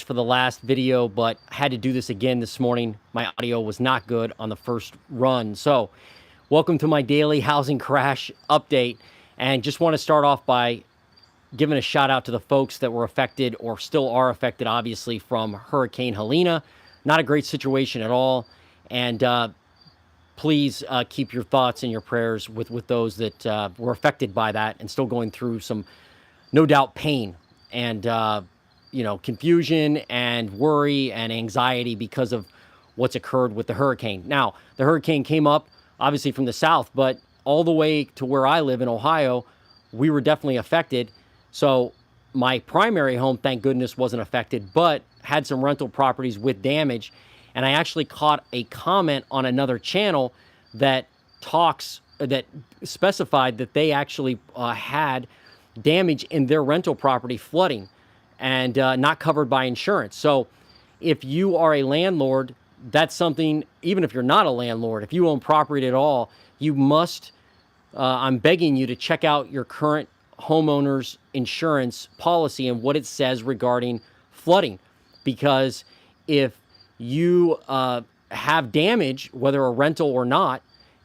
for the last video, but I had to do this again this morning. My audio was not good on the first run. So welcome to my daily housing crash update. And just want to start off by giving a shout out to the folks that were affected or still are affected, obviously, from Hurricane Helene. Not a great situation at all. And please keep your thoughts and your prayers with those that were affected by that and still going through some, no doubt, pain and confusion and worry and anxiety because of what's occurred with the hurricane. Now, the hurricane came up obviously from the south, but all the way to where I live in Ohio, we were definitely affected. So my primary home, thank goodness, wasn't affected, but had some rental properties with damage. And I actually caught a comment on another channel that specified that they actually had damage in their rental property, flooding, and not covered by insurance. So if you are a landlord, that's something, even if you're not a landlord, if you own property at all, you must, I'm begging you to check out your current homeowner's insurance policy and what it says regarding flooding. Because if you have damage, whether a rental or not,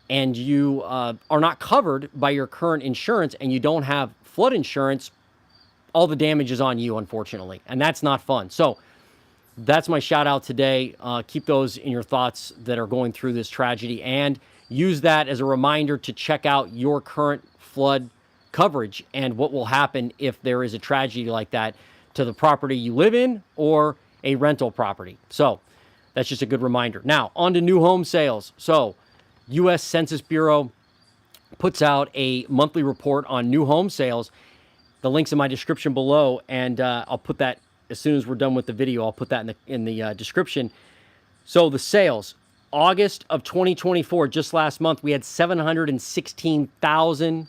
and you are not covered by your current insurance and you don't have flood insurance, all the damage is on you, unfortunately, and that's not fun. So that's my shout out today. Keep those in your thoughts that are going through this tragedy, and use that as a reminder to check out your current flood coverage and what will happen if there is a tragedy like that to the property you live in or a rental property. So that's just a good reminder. Now, on to new home sales. So U.S. Census Bureau puts out a monthly report on new home sales. The link's in my description below, and I'll put that as soon as we're done with the video. I'll put that in the description. So the sales, August of 2024, just last month, we had 716,000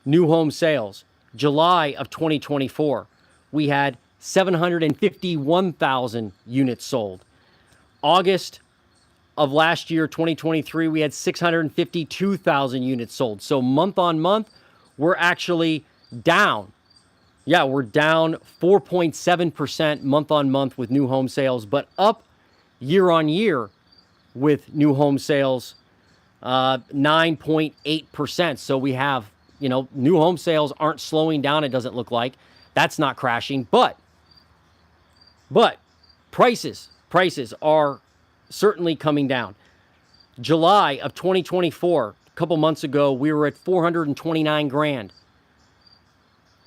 new home sales. July of 2024, we had 751,000 units sold. August of last year, 2023, we had 652,000 units sold. So month on month, we're actually down. Yeah, we're down 4.7% month on month with new home sales, but up year on year with new home sales, 9.8%. So we have, new home sales aren't slowing down, it doesn't look like. That's not crashing, but prices are certainly coming down. July of 2024, a couple months ago, we were at 429 grand.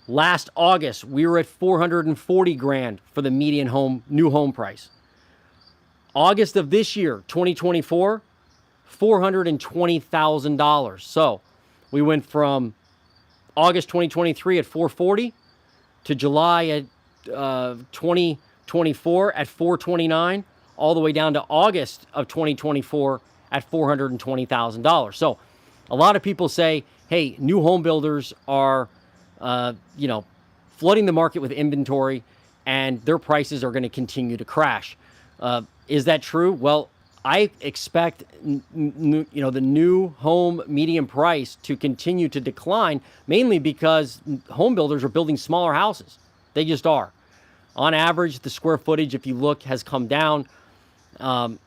Last August, we were at 440 grand for the median new home price. August of this year, 2024, $420,000. So we went from August 2023 at 440 to July at 2024 at 429, all the way down to August of 2024 at $420,000. So a lot of people say, hey, new home builders are flooding the market with inventory and their prices are going to continue to crash. Is that true? Well, I expect the new home median price to continue to decline, mainly because home builders are building smaller houses. They just are. On average, the square footage, if you look, has come down. Home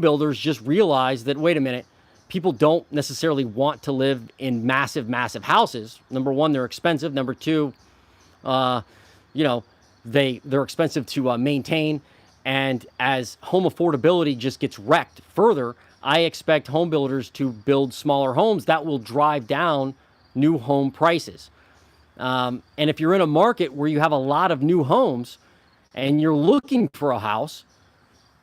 builders just realize that, wait a minute, people don't necessarily want to live in massive, massive houses. Number one, they're expensive. Number two, they're expensive to maintain. And as home affordability just gets wrecked further, I expect home builders to build smaller homes. That will drive down new home prices. And if you're in a market where you have a lot of new homes and you're looking for a house,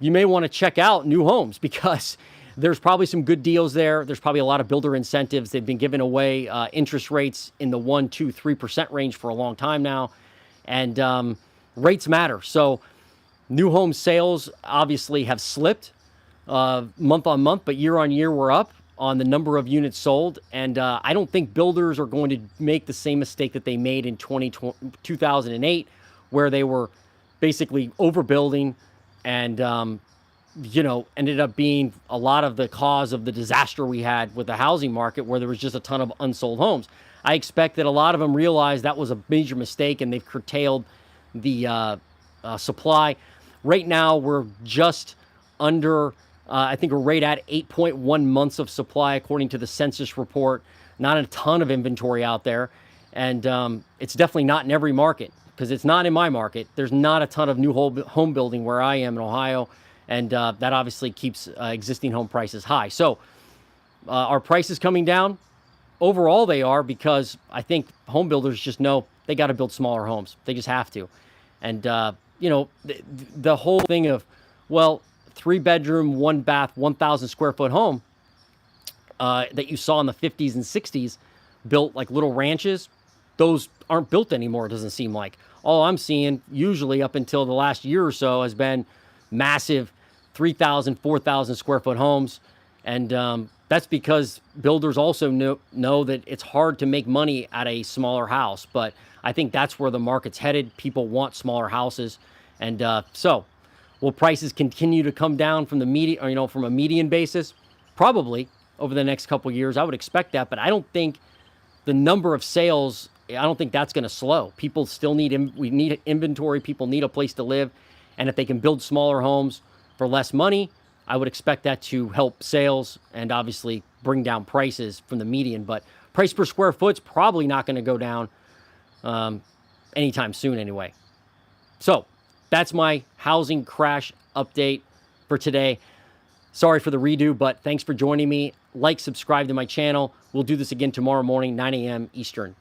you may want to check out new homes because there's probably some good deals there. There's probably a lot of builder incentives. They've been giving away interest rates in the 1%, 2%, 3% range for a long time now. And rates matter. So new home sales obviously have slipped month on month, but year on year we're up on the number of units sold. And I don't think builders are going to make the same mistake that they made in 2008, where they were basically overbuilding and, ended up being a lot of the cause of the disaster we had with the housing market, where there was just a ton of unsold homes. I expect that a lot of them realized that was a major mistake and they've curtailed the supply. Right now, we're just under, I think we're right at 8.1 months of supply, according to the census report. Not a ton of inventory out there. And it's definitely not in every market, because it's not in my market. There's not a ton of new home building where I am in Ohio. And that obviously keeps existing home prices high. So are prices coming down? Overall, they are, because I think home builders just know they got to build smaller homes. They just have to. And, the whole thing of, well, 3-bedroom, 1-bath, 1,000 square foot home that you saw in the 50s and 60s built like little ranches, those aren't built anymore, it doesn't seem like. All I'm seeing, usually up until the last year or so, has been massive 3,000, 4,000 square foot homes. And that's because builders also know that it's hard to make money at a smaller house. But I think that's where the market's headed. People want smaller houses. And so will prices continue to come down from the median, from a median basis? Probably over the next couple of years. I would expect that, but I don't think the number of sales, I don't think that's going to slow. People still we need inventory. People need a place to live. And if they can build smaller homes for less money, I would expect that to help sales and obviously bring down prices from the median. But price per square foot's probably not going to go down anytime soon anyway. So that's my housing crash update for today. Sorry for the redo, but thanks for joining me. Like, subscribe to my channel. We'll do this again tomorrow morning, 9 a.m. Eastern.